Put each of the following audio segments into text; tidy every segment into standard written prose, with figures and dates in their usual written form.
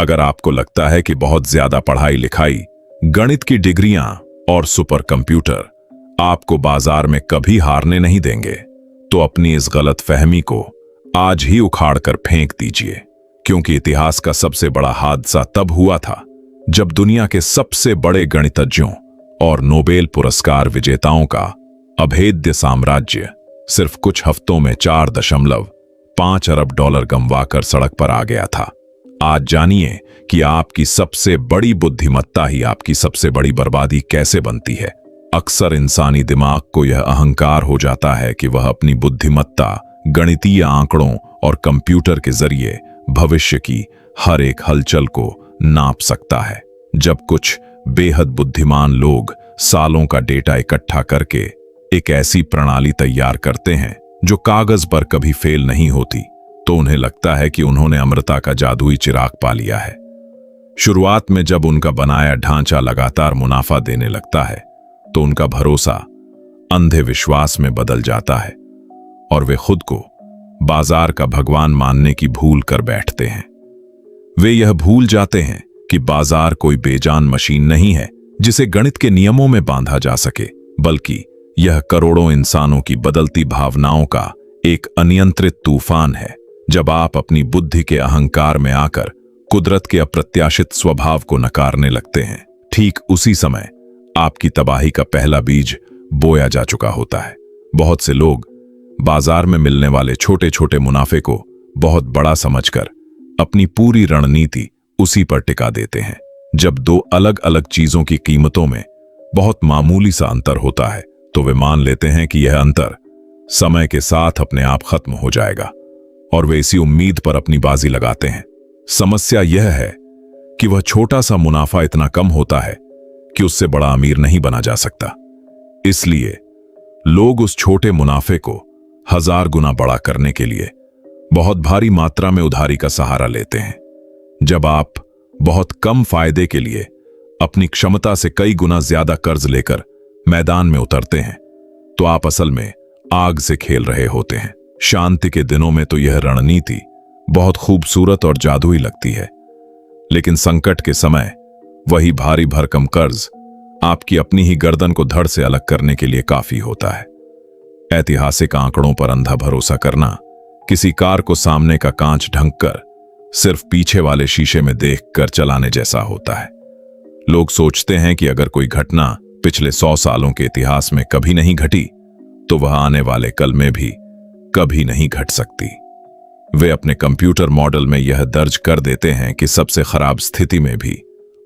अगर आपको लगता है कि बहुत ज्यादा पढ़ाई लिखाई, गणित की डिग्रियां और सुपर कंप्यूटर आपको बाजार में कभी हारने नहीं देंगे, तो अपनी इस गलत फहमी को आज ही उखाड़ कर फेंक दीजिए। क्योंकि इतिहास का सबसे बड़ा हादसा तब हुआ था जब दुनिया के सबसे बड़े गणितज्ञों और नोबेल पुरस्कार विजेताओं का अभेद्य साम्राज्य सिर्फ कुछ हफ्तों में $4.5 अरब गंवाकर सड़क पर आ गया था। आज जानिए कि आपकी सबसे बड़ी बुद्धिमत्ता ही आपकी सबसे बड़ी बर्बादी कैसे बनती है। अक्सर इंसानी दिमाग को यह अहंकार हो जाता है कि वह अपनी बुद्धिमत्ता गणितीय आंकड़ों और कंप्यूटर के जरिए भविष्य की हर एक हलचल को नाप सकता है। जब कुछ बेहद बुद्धिमान लोग सालों का डेटा इकट्ठा करके एक ऐसी प्रणाली तैयार करते हैं जो कागज पर कभी फेल नहीं होती, तो उन्हें लगता है कि उन्होंने अमृता का जादुई चिराग पा लिया है। शुरुआत में जब उनका बनाया ढांचा लगातार मुनाफा देने लगता है, तो उनका भरोसा अंधे विश्वास में बदल जाता है और वे खुद को बाजार का भगवान मानने की भूल कर बैठते हैं। वे यह भूल जाते हैं कि बाजार कोई बेजान मशीन नहीं है जिसे गणित के नियमों में बांधा जा सके, बल्कि यह करोड़ों इंसानों की बदलती भावनाओं का एक अनियंत्रित तूफान है। जब आप अपनी बुद्धि के अहंकार में आकर कुदरत के अप्रत्याशित स्वभाव को नकारने लगते हैं, ठीक उसी समय आपकी तबाही का पहला बीज बोया जा चुका होता है। बहुत से लोग बाजार में मिलने वाले छोटे छोटे मुनाफे को बहुत बड़ा समझकर अपनी पूरी रणनीति उसी पर टिका देते हैं। जब दो अलग अलग चीजों की कीमतों में बहुत मामूली सा अंतर होता है, तो वे मान लेते हैं कि यह अंतर समय के साथ अपने आप खत्म हो जाएगा और वे इसी उम्मीद पर अपनी बाजी लगाते हैं। समस्या यह है कि वह छोटा सा मुनाफा इतना कम होता है कि उससे बड़ा अमीर नहीं बना जा सकता। इसलिए लोग उस छोटे मुनाफे को 1000 गुना बड़ा करने के लिए बहुत भारी मात्रा में उधारी का सहारा लेते हैं। जब आप बहुत कम फायदे के लिए अपनी क्षमता से कई गुना ज्यादा कर्ज लेकर मैदान में उतरते हैं, तो आप असल में आग से खेल रहे होते हैं। शांति के दिनों में तो यह रणनीति बहुत खूबसूरत और जादुई लगती है, लेकिन संकट के समय वही भारी भरकम कर्ज आपकी अपनी ही गर्दन को धड़ से अलग करने के लिए काफी होता है। ऐतिहासिक आंकड़ों पर अंधा भरोसा करना किसी कार को सामने का कांच ढंककर सिर्फ पीछे वाले शीशे में देखकर चलाने जैसा होता है। लोग सोचते हैं कि अगर कोई घटना पिछले 100 सालों के इतिहास में कभी नहीं घटी, तो वह आने वाले कल में भी कभी नहीं घट सकती। वे अपने कंप्यूटर मॉडल में यह दर्ज कर देते हैं कि सबसे खराब स्थिति में भी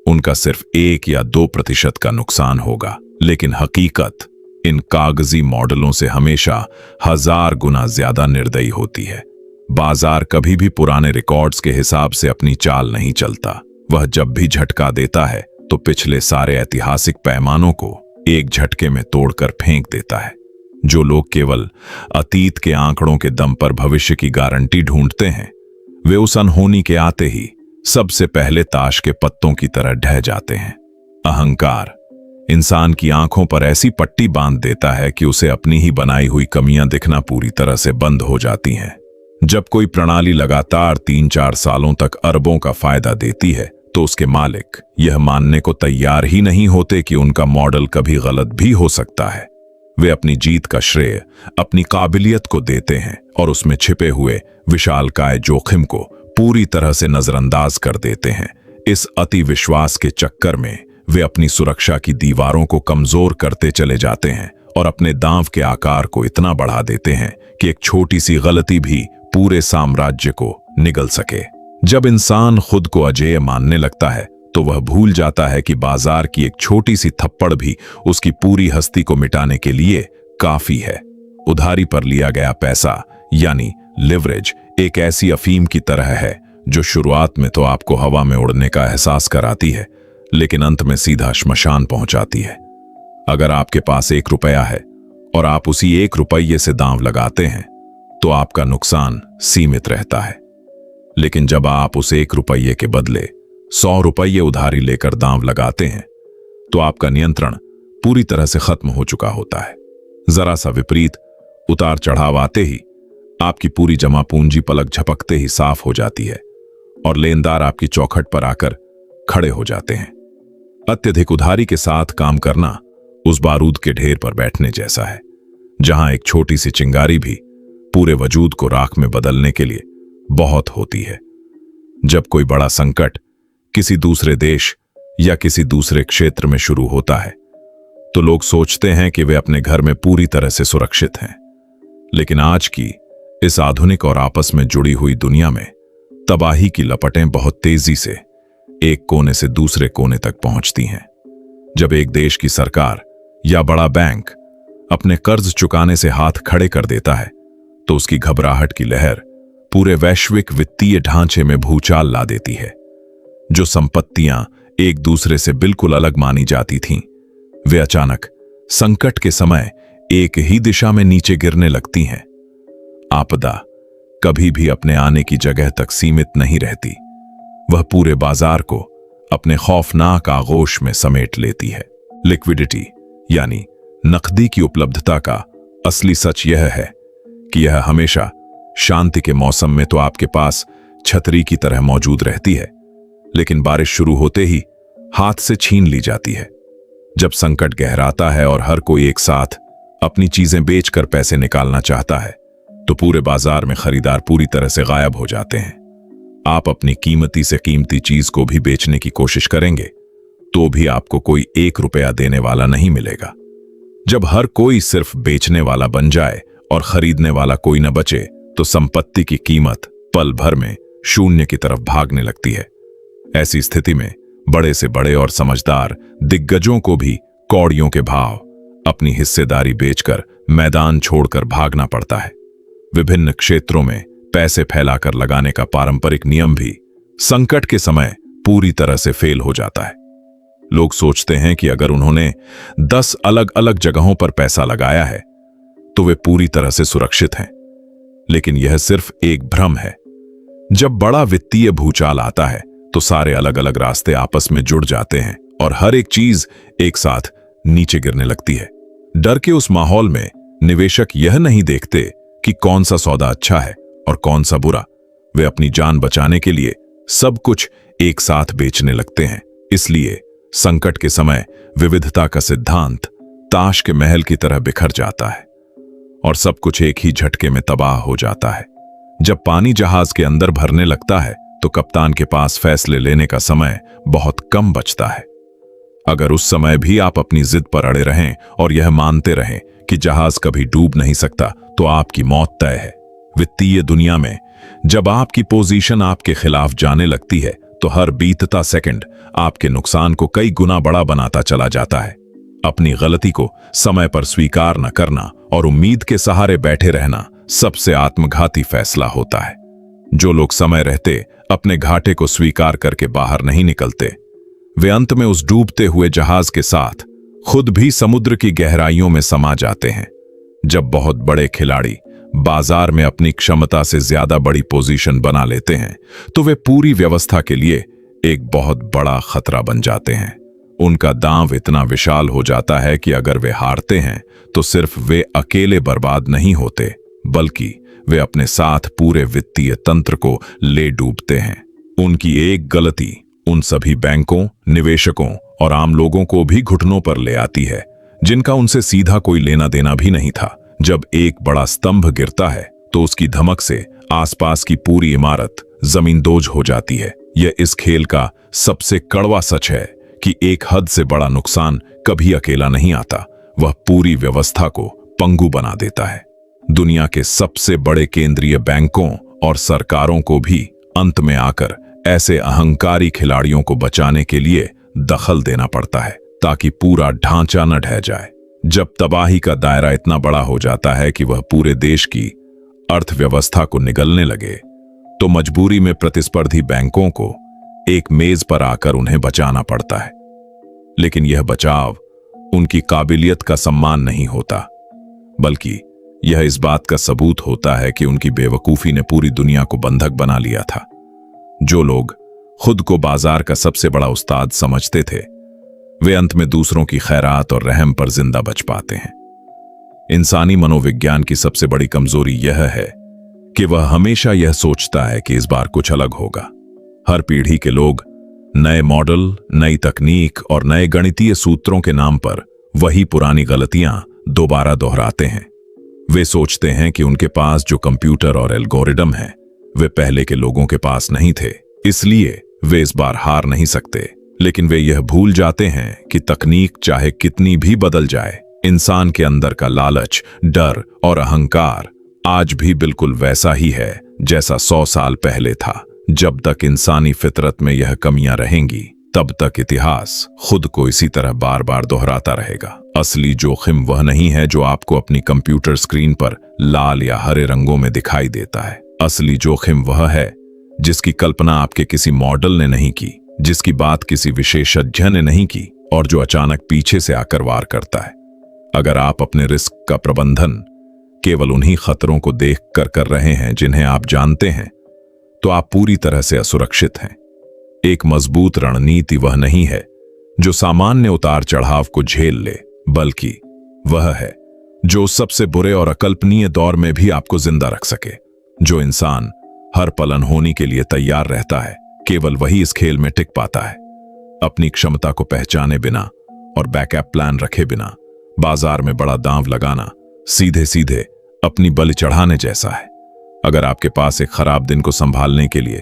उनका सिर्फ 1 या 2% का नुकसान होगा, लेकिन हकीकत इन कागजी मॉडलों से हमेशा 1000 गुना ज्यादा निर्दयी होती है। बाजार कभी भी पुराने रिकॉर्ड्स के हिसाब से अपनी चाल नहीं चलता। वह जब भी झटका देता है तो पिछले सारे ऐतिहासिक पैमानों को एक झटके में तोड़कर फेंक देता है। जो लोग केवल अतीत के आंकड़ों के दम पर भविष्य की गारंटी ढूंढते हैं, वे उस अनहोनी के आते ही सबसे पहले ताश के पत्तों की तरह ढह जाते हैं। अहंकार इंसान की आंखों पर ऐसी पट्टी बांध देता है कि उसे अपनी ही बनाई हुई कमियां दिखना पूरी तरह से बंद हो जाती हैं। जब कोई प्रणाली लगातार 3-4 सालों तक अरबों का फायदा देती है, तो उसके मालिक यह मानने को तैयार ही नहीं होते कि उनका मॉडल कभी गलत भी हो सकता है। वे अपनी जीत का श्रेय अपनी काबिलियत को देते हैं और उसमें छिपे हुए विशालकाय जोखिम को पूरी तरह से नजरअंदाज कर देते हैं। इस अति विश्वास के चक्कर में वे अपनी सुरक्षा की दीवारों को कमजोर करते चले जाते हैं और अपने दांव के आकार को इतना बढ़ा देते हैं कि एक छोटी सी गलती भी पूरे साम्राज्य को निगल सके। जब इंसान खुद को अजेय मानने लगता है, तो वह भूल जाता है कि बाजार की एक छोटी सी थप्पड़ भी उसकी पूरी हस्ती को मिटाने के लिए काफी है। उधारी पर लिया गया पैसा यानी लिवरेज एक ऐसी अफीम की तरह है जो शुरुआत में तो आपको हवा में उड़ने का एहसास कराती है, लेकिन अंत में सीधा श्मशान पहुंचाती है। अगर आपके पास 1 रुपया है और आप उसी 1 रुपये से दांव लगाते हैं, तो आपका नुकसान सीमित रहता है। लेकिन जब आप उस 1 रुपये के बदले 100 रुपये उधारी लेकर दांव लगाते हैं, तो आपका नियंत्रण पूरी तरह से खत्म हो चुका होता है। जरा सा विपरीत उतार चढ़ाव आते ही आपकी पूरी जमा पूंजी पलक झपकते ही साफ हो जाती है और लेनदार आपकी चौखट पर आकर खड़े हो जाते हैं। अत्यधिक उधारी के साथ काम करना उस बारूद के ढेर पर बैठने जैसा है, जहां एक छोटी सी चिंगारी भी पूरे वजूद को राख में बदलने के लिए बहुत होती है। जब कोई बड़ा संकट किसी दूसरे देश या किसी दूसरे क्षेत्र में शुरू होता है तो लोग सोचते हैं कि वे अपने घर में पूरी तरह से सुरक्षित हैं। लेकिन आज की इस आधुनिक और आपस में जुड़ी हुई दुनिया में तबाही की लपटें बहुत तेजी से एक कोने से दूसरे कोने तक पहुंचती हैं। जब एक देश की सरकार या बड़ा बैंक अपने कर्ज चुकाने से हाथ खड़े कर देता है तो उसकी घबराहट की लहर पूरे वैश्विक वित्तीय ढांचे में भूचाल ला देती है। जो संपत्तियां एक दूसरे से बिल्कुल अलग मानी जाती थीं, वे अचानक संकट के समय एक ही दिशा में नीचे गिरने लगती हैं। आपदा कभी भी अपने आने की जगह तक सीमित नहीं रहती, वह पूरे बाजार को अपने खौफनाक आगोश में समेट लेती है। लिक्विडिटी यानी नकदी की उपलब्धता का असली सच यह है कि यह हमेशा शांति के मौसम में तो आपके पास छतरी की तरह मौजूद रहती है, लेकिन बारिश शुरू होते ही हाथ से छीन ली जाती है। जब संकट गहराता है और हर कोई एक साथ अपनी चीजें बेचकर पैसे निकालना चाहता है तो पूरे बाजार में खरीदार पूरी तरह से गायब हो जाते हैं। आप अपनी कीमती से कीमती चीज को भी बेचने की कोशिश करेंगे तो भी आपको कोई 1 रुपया देने वाला नहीं मिलेगा। जब हर कोई सिर्फ बेचने वाला बन जाए और खरीदने वाला कोई न बचे तो संपत्ति की कीमत पल भर में शून्य की तरफ भागने लगती है। ऐसी स्थिति में बड़े से बड़े और समझदार दिग्गजों को भी कौड़ियों के भाव अपनी हिस्सेदारी बेचकर मैदान छोड़कर भागना पड़ता है। विभिन्न क्षेत्रों में पैसे फैलाकर लगाने का पारंपरिक नियम भी संकट के समय पूरी तरह से फेल हो जाता है। लोग सोचते हैं कि अगर उन्होंने 10 अलग अलग जगहों पर पैसा लगाया है तो वे पूरी तरह से सुरक्षित हैं, लेकिन यह सिर्फ एक भ्रम है। जब बड़ा वित्तीय भूचाल आता है तो सारे अलग अलग रास्ते आपस में जुड़ जाते हैं और हर एक चीज एक साथ नीचे गिरने लगती है। डर के उस माहौल में निवेशक यह नहीं देखते कि कौन सा सौदा अच्छा है और कौन सा बुरा। वे अपनी जान बचाने के लिए सब कुछ एक साथ बेचने लगते हैं। इसलिए संकट के समय विविधता का सिद्धांत ताश के महल की तरह बिखर जाता है और सब कुछ एक ही झटके में तबाह हो जाता है। जब पानी जहाज के अंदर भरने लगता है तो कप्तान के पास फैसले लेने का समय बहुत कम बचता है। अगर उस समय भी आप अपनी जिद पर अड़े रहें और यह मानते रहें कि जहाज कभी डूब नहीं सकता तो आपकी मौत तय है। वित्तीय दुनिया में जब आपकी पोजीशन आपके खिलाफ जाने लगती है तो हर बीतता सेकंड आपके नुकसान को कई गुना बड़ा बनाता चला जाता है। अपनी गलती को समय पर स्वीकार न करना और उम्मीद के सहारे बैठे रहना सबसे आत्मघाती फैसला होता है। जो लोग समय रहते अपने घाटे को स्वीकार करके बाहर नहीं निकलते, वे अंत में उस डूबते हुए जहाज के साथ खुद भी समुद्र की गहराइयों में समा जाते हैं। जब बहुत बड़े खिलाड़ी बाजार में अपनी क्षमता से ज्यादा बड़ी पोजीशन बना लेते हैं तो वे पूरी व्यवस्था के लिए एक बहुत बड़ा खतरा बन जाते हैं। उनका दांव इतना विशाल हो जाता है कि अगर वे हारते हैं तो सिर्फ वे अकेले बर्बाद नहीं होते, बल्कि वे अपने साथ पूरे वित्तीय तंत्र को ले डूबते हैं। उनकी एक गलती उन सभी बैंकों, निवेशकों और आम लोगों को भी घुटनों पर ले आती है जिनका उनसे सीधा कोई लेना देना भी नहीं था। जब एक बड़ा स्तंभ गिरता है तो उसकी धमक से आसपास की पूरी इमारत जमींदोज हो जाती है। यह इस खेल का सबसे कड़वा सच है कि एक हद से बड़ा नुकसान कभी अकेला नहीं आता, वह पूरी व्यवस्था को पंगु बना देता है। दुनिया के सबसे बड़े केंद्रीय बैंकों और सरकारों को भी अंत में आकर ऐसे अहंकारी खिलाड़ियों को बचाने के लिए दखल देना पड़ता है ताकि पूरा ढांचा न ढह जाए। जब तबाही का दायरा इतना बड़ा हो जाता है कि वह पूरे देश की अर्थव्यवस्था को निगलने लगे तो मजबूरी में प्रतिस्पर्धी बैंकों को एक मेज पर आकर उन्हें बचाना पड़ता है। लेकिन यह बचाव उनकी काबिलियत का सम्मान नहीं होता, बल्कि यह इस बात का सबूत होता है कि उनकी बेवकूफी ने पूरी दुनिया को बंधक बना लिया था। जो लोग खुद को बाजार का सबसे बड़ा उस्ताद समझते थे, वे अंत में दूसरों की खैरात और रहम पर जिंदा बच पाते हैं। इंसानी मनोविज्ञान की सबसे बड़ी कमजोरी यह है कि वह हमेशा यह सोचता है कि इस बार कुछ अलग होगा। हर पीढ़ी के लोग नए मॉडल, नई तकनीक और नए गणितीय सूत्रों के नाम पर वही पुरानी गलतियां दोबारा दोहराते हैं। वे सोचते हैं कि उनके पास जो कंप्यूटर और एल्गोरिदम है वे पहले के लोगों के पास नहीं थे, इसलिए वे इस बार हार नहीं सकते। लेकिन वे यह भूल जाते हैं कि तकनीक चाहे कितनी भी बदल जाए, इंसान के अंदर का लालच, डर और अहंकार आज भी बिल्कुल वैसा ही है जैसा 100 साल पहले था। जब तक इंसानी फितरत में यह कमियां रहेंगी, तब तक इतिहास खुद को इसी तरह बार बार दोहराता रहेगा। असली जोखिम वह नहीं है जो आपको अपनी कंप्यूटर स्क्रीन पर लाल या हरे रंगों में दिखाई देता है। असली जोखिम वह है जिसकी कल्पना आपके किसी मॉडल ने नहीं की, जिसकी बात किसी विशेषज्ञ ने नहीं की और जो अचानक पीछे से आकर वार करता है। अगर आप अपने रिस्क का प्रबंधन केवल उन्हीं खतरों को देखकर कर रहे हैं जिन्हें आप जानते हैं, तो आप पूरी तरह से असुरक्षित हैं। एक मजबूत रणनीति वह नहीं है जो सामान्य उतार चढ़ाव को झेल ले, बल्कि वह है जो सबसे बुरे और अकल्पनीय दौर में भी आपको जिंदा रख सके। जो इंसान हर पल अनहोनी के लिए तैयार रहता है, केवल वही इस खेल में टिक पाता है। अपनी क्षमता को पहचाने बिना और बैकअप प्लान रखे बिना बाजार में बड़ा दांव लगाना सीधे सीधे अपनी बलि चढ़ाने जैसा है। अगर आपके पास एक खराब दिन को संभालने के लिए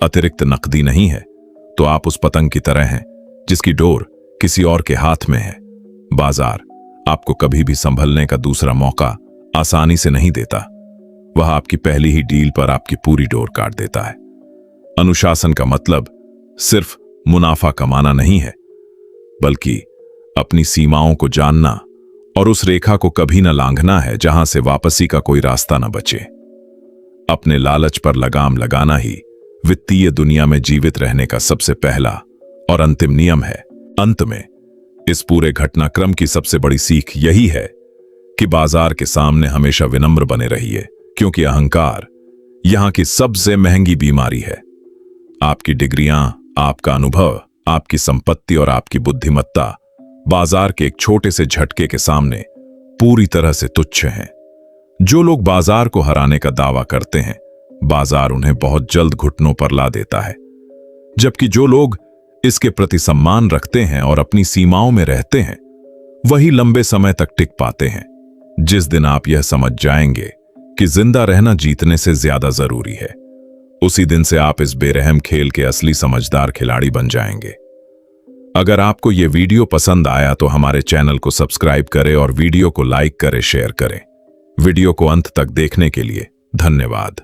अतिरिक्त नकदी नहीं है, तो आप उस पतंग की तरह हैं जिसकी डोर किसी और के हाथ में है। बाजार आपको कभी भी संभलने का दूसरा मौका आसानी से नहीं देता। वह आपकी पहली ही डील पर आपकी पूरी डोर काट देता है। अनुशासन का मतलब सिर्फ मुनाफा कमाना नहीं है, बल्कि अपनी सीमाओं को जानना और उस रेखा को कभी न लांघना है जहां से वापसी का कोई रास्ता न बचे। अपने लालच पर लगाम लगाना ही वित्तीय दुनिया में जीवित रहने का सबसे पहला और अंतिम नियम है। अंत में इस पूरे घटनाक्रम की सबसे बड़ी सीख यही है कि बाजार के सामने हमेशा विनम्र बने रहिए, क्योंकि अहंकार यहां की सबसे महंगी बीमारी है। आपकी डिग्रियां, आपका अनुभव, आपकी संपत्ति और आपकी बुद्धिमत्ता बाजार के एक छोटे से झटके के सामने पूरी तरह से तुच्छ हैं। जो लोग बाजार को हराने का दावा करते हैं, बाजार उन्हें बहुत जल्द घुटनों पर ला देता है। जबकि जो लोग इसके प्रति सम्मान रखते हैं और अपनी सीमाओं में रहते हैं, वही लंबे समय तक टिक पाते हैं। जिस दिन आप यह समझ जाएंगे कि जिंदा रहना जीतने से ज्यादा जरूरी है, उसी दिन से आप इस बेरहम खेल के असली समझदार खिलाड़ी बन जाएंगे। अगर आपको यह वीडियो पसंद आया तो हमारे चैनल को सब्सक्राइब करें और वीडियो को लाइक करें, शेयर करें। वीडियो को अंत तक देखने के लिए धन्यवाद।